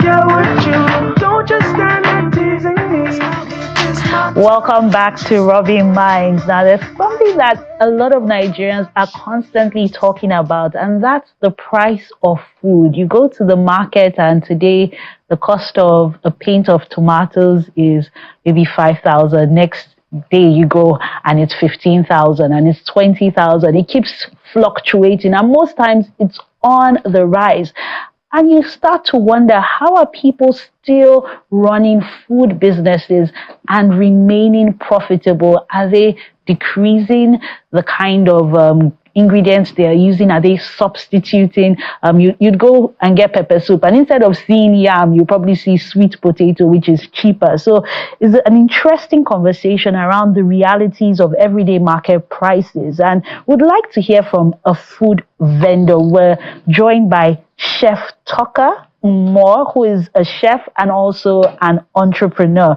get with you. Don't just stand there teasing me. Welcome back to Rubbin'Minds. Now, there's something that a lot of Nigerians are constantly talking about, and that's the price of food. You go to the market, and today the cost of a pint of tomatoes is maybe 5,000. Next day you go and it's 15,000 and it's 20,000. It keeps fluctuating, and most times it's on the rise. And you start to wonder, how are people still running food businesses and remaining profitable? Are they decreasing the kind of ingredients they are using? Are they substituting? You'd go and get pepper soup, and instead of seeing yam, you probably see sweet potato, which is cheaper. So it's an interesting conversation around the realities of everyday market prices. And would like to hear from a food vendor. We're joined by Chef Tucker Moore, who is a chef and also an entrepreneur.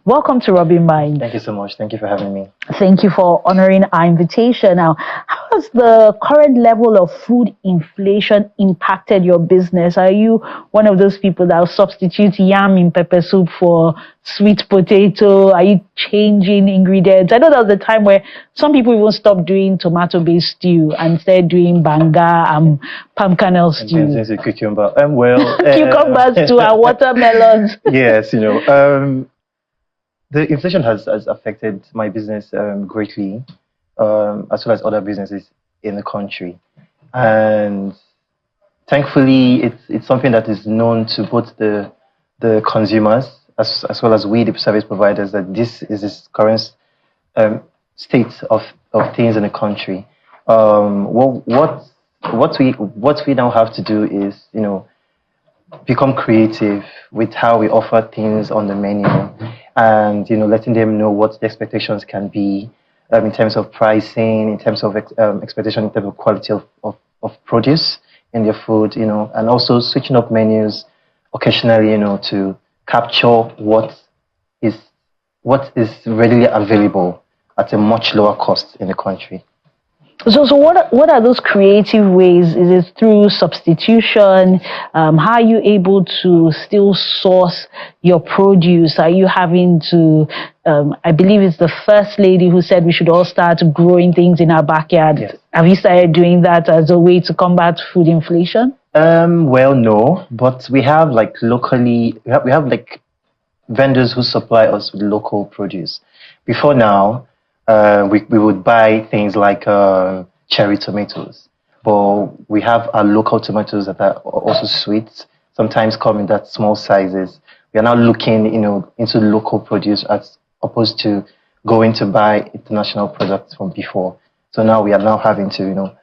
Welcome to Rubbin'Minds. Thank you so much. Thank you for having me. Thank you for honoring our invitation. Now, how has the current level of food inflation impacted your business? Are you one of those people that will substitute yam in pepper soup for sweet potato? Are you changing ingredients? I know there was a time where some people even stopped doing tomato-based stew and started doing banga and palm kernel stew. Cucumber. Cucumbers too, and watermelons. Yes, the inflation has affected my business greatly, as well as other businesses in the country. And thankfully, it's something that is known to both the consumers as well as we, the service providers, that this is this current state of things in the country. What we now have to do is, become creative with how we offer things on the menu, and letting them know what the expectations can be in terms of pricing, in terms of expectation, in terms of quality of produce in their food, and also switching up menus occasionally, to capture what is readily available at a much lower cost in the country. So what are those creative ways? Is it through substitution? How are you able to still source your produce? Are you having to, I believe it's the first lady who said we should all start growing things in our backyard. Yes. Have you started doing that as a way to combat food inflation? Well, no, but we have locally, we have vendors who supply us with local produce. Before now, we would buy things like cherry tomatoes, but we have our local tomatoes that are also sweet, sometimes come in that small sizes. We are now looking, into local produce as opposed to going to buy international products from before. So now we are now having to,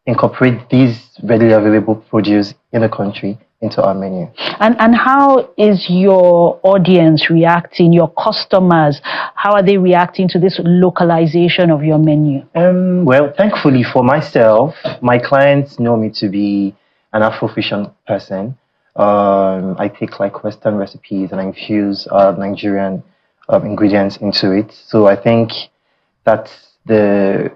incorporate these readily available produce in the country into our menu. And how is your audience reacting, your customers? How are they reacting to this localization of your menu? Well, thankfully for myself, my clients know me to be an Afrofusion person. I take Western recipes and I infuse Nigerian ingredients into it. So I think that the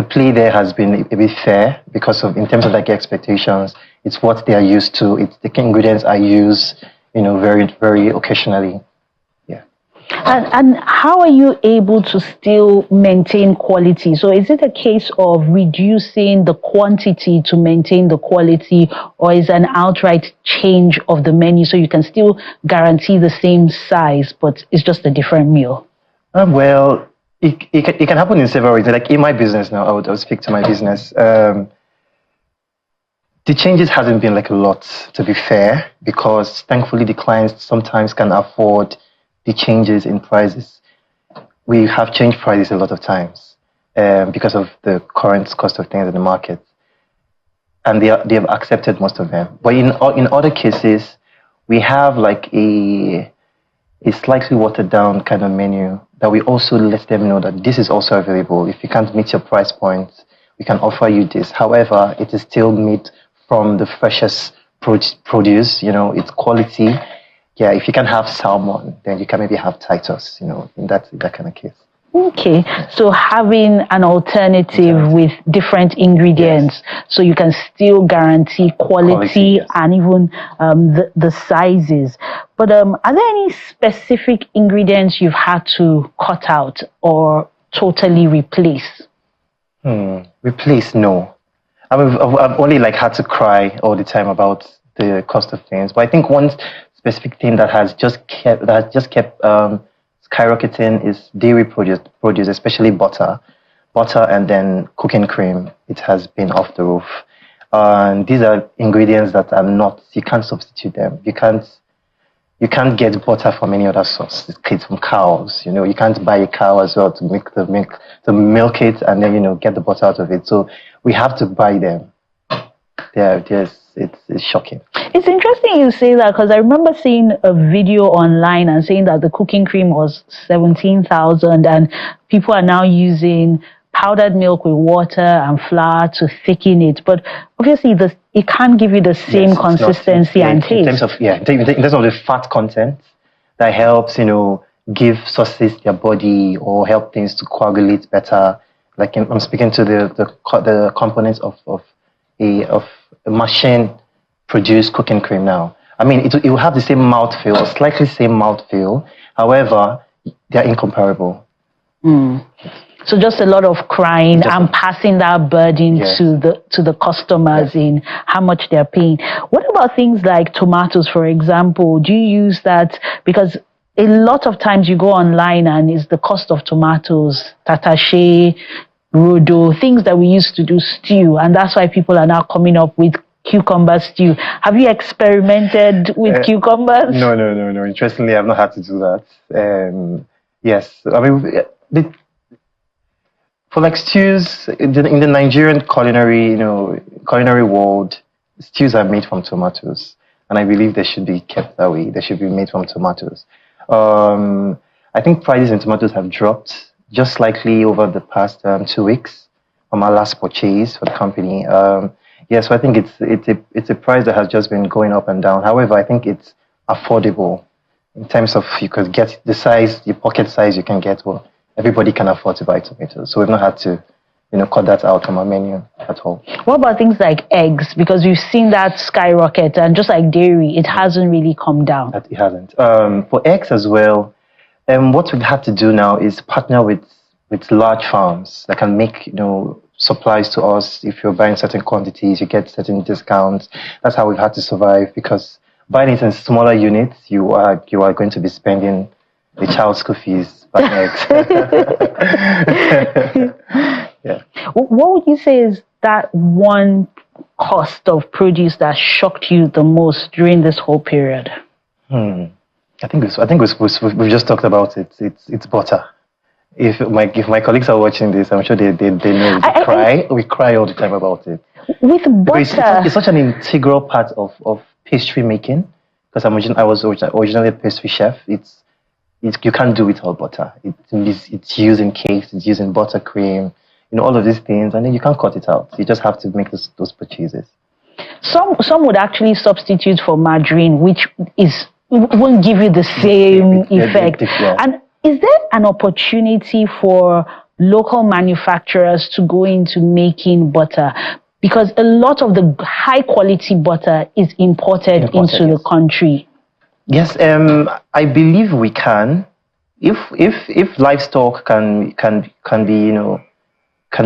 play there has been a bit fair because in terms of expectations, it's what they are used to. It's the ingredients I use, very, very occasionally. Yeah. And how are you able to still maintain quality? So is it a case of reducing the quantity to maintain the quality, or is an outright change of the menu so you can still guarantee the same size, but it's just a different meal? Well, it can happen in several ways. Like in my business now, I would speak to my business. The changes hasn't been a lot, to be fair, because thankfully the clients sometimes can afford the changes in prices. We have changed prices a lot of times because of the current cost of things in the market, and they have accepted most of them. But in other cases, we have a slightly watered down kind of menu that we also let them know that this is also available. If you can't meet your price point, we can offer you this. However, it is still meat from the freshest produce, it's quality. Yeah, if you can have salmon, then you can maybe have Titus, in that kind of case. Okay, so having an alternative with different ingredients, so you can still guarantee quality Yes. and even the sizes. But are there any specific ingredients you've had to cut out or totally replace? Replace, no. I've only like had to cry all the time about the cost of things. But I think one specific thing that has just kept skyrocketing is dairy produce, especially butter, and then cooking cream. It has been off the roof. And these are ingredients that are not, you can't substitute them. You can't get butter from any other source. It's from cows. You can't buy a cow as well to make the milk, to milk it, and then get the butter out of it. So we have to buy them. It's shocking. It's interesting you say that, because I remember seeing a video online and saying that the cooking cream was 17,000, and people are now using powdered milk with water and flour to thicken it. But obviously, it can't give you the same consistency and taste. In terms of the fat content that helps, give sauces their body or help things to coagulate better. Like I'm speaking to the components of a machine produced cooking cream now. I mean, it will have the same mouthfeel, slightly same mouthfeel. However, they're incomparable. So just a lot of crying and passing that burden to the customers in how much they're paying. What about things like tomatoes, for example? Do you use that? Because a lot of times you go online and it's the cost of tomatoes, tatashe, rodo, things that we used to do stew, and that's why people are now coming up with cucumber stew. Have you experimented with cucumbers? No. Interestingly, I've not had to do that. Yes, I mean, for like stews in the Nigerian culinary world, stews are made from tomatoes, and I believe they should be kept that way. They should be made from tomatoes. I think prices in tomatoes have dropped just slightly over the past 2 weeks from our last purchase for the company. So I think it's a price that has just been going up and down. However, I think it's affordable in terms of you could get the size, the pocket size you can get. Well, everybody can afford to buy tomatoes, so we've not had to, cut that out from our menu at all. What about things like eggs? Because we've seen that skyrocket, and just like dairy, it hasn't really come down. It hasn't. For eggs as well, what we have to do now is partner with large farms that can make supplies to us. If you're buying certain quantities, you get certain discounts. That's how we've had to survive, because buying it in smaller units, you are going to be spending the child's school fees buying eggs. Yeah. What would you say is that one cost of produce that shocked you the most during this whole period? I think we've just talked about it. It's butter. If my colleagues are watching this, I'm sure they know. We cry all the time about it. With butter, it's such an integral part of pastry making. Because I was originally a pastry chef. You can't do without butter. It's used in cakes. It's used in buttercream. All of these things, and then you can't cut it out. You just have to make those purchases. Some would actually substitute for margarine, which won't give you the same effect. And is there an opportunity for local manufacturers to go into making butter? Because a lot of the high quality butter is imported into the country. Yes, I believe we can. If livestock can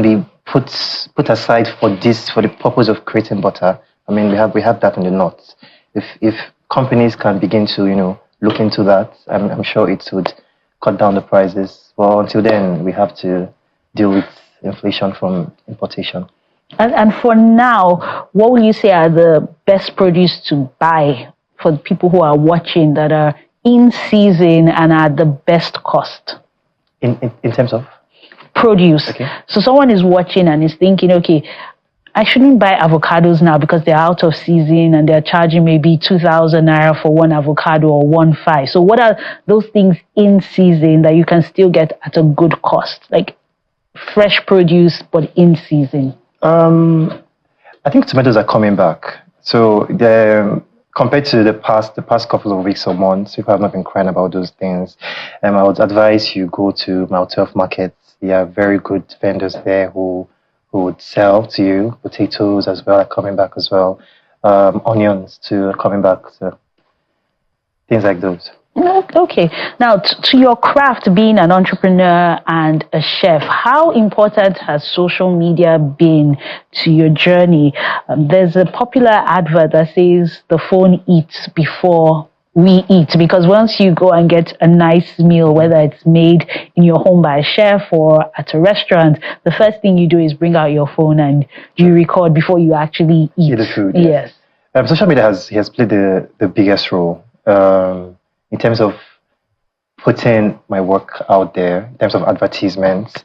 be put aside for the purpose of creating butter. I mean, we have that in the north. If companies can begin to look into that, I'm sure it would cut down the prices. Well, until then, we have to deal with inflation from importation. And for now, what will you say are the best produce to buy for the people who are watching that are in season and at the best cost? In terms of? Produce. Okay. So someone is watching and is thinking, okay, I shouldn't buy avocados now because they're out of season and they're charging maybe 2,000 naira for one avocado or 1,500. So what are those things in season that you can still get at a good cost? Like fresh produce, but in season. I think tomatoes are coming back. So compared to the past couple of weeks or months, people have not been crying about those things. I would advise you go to Mile 12 markets. There are very good vendors there who would sell to you. Potatoes as well are coming back as well. Onions too are coming back. So things like those. Okay. Now, to your craft, being an entrepreneur and a chef, how important has social media been to your journey? There's a popular advert that says the phone eats before we eat, because once you go and get a nice meal, whether it's made in your home by a chef or at a restaurant, the first thing you do is bring out your phone and you record before you actually eat the food. Yes. Social media has played the biggest role. In terms of putting my work out there, in terms of advertisements,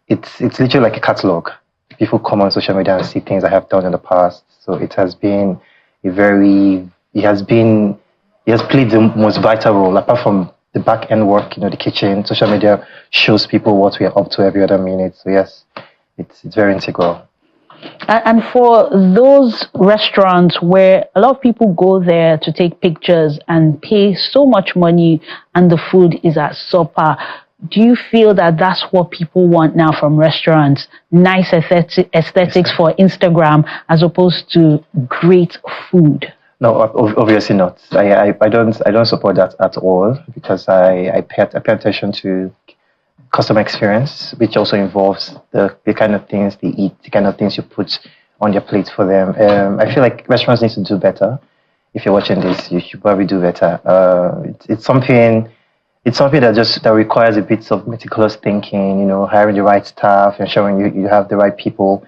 it's literally like a catalog. People come on social media and see things I have done in the past. So it has been it has played the most vital role, apart from the back end work, the kitchen. Social media shows people what we are up to every other minute. So yes, it's very integral. And for those restaurants where a lot of people go there to take pictures and pay so much money and the food is at supper, do you feel that that's what people want now from restaurants? Nice aesthetics for Instagram as opposed to great food? No, obviously not. I don't support that at all, because I pay attention to customer experience, which also involves the kind of things they eat, the kind of things you put on your plate for them. I feel like restaurants need to do better. If you're watching this, you should probably do better. It's something that requires a bit of meticulous thinking. Hiring the right staff, ensuring you have the right people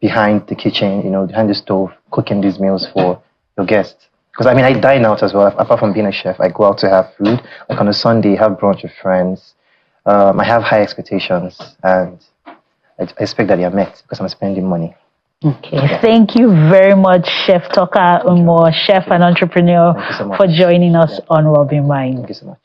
behind the kitchen, behind the stove, cooking these meals for your guests. Because I dine out as well. Apart from being a chef, I go out to have food. Like on a Sunday, have brunch with friends. I have high expectations, and I expect that they are met because I'm spending money. Okay, yeah. Thank you very much, Chef Toka Umo, chef and entrepreneur, so for joining us on Rubbin'Minds. Thank you so much.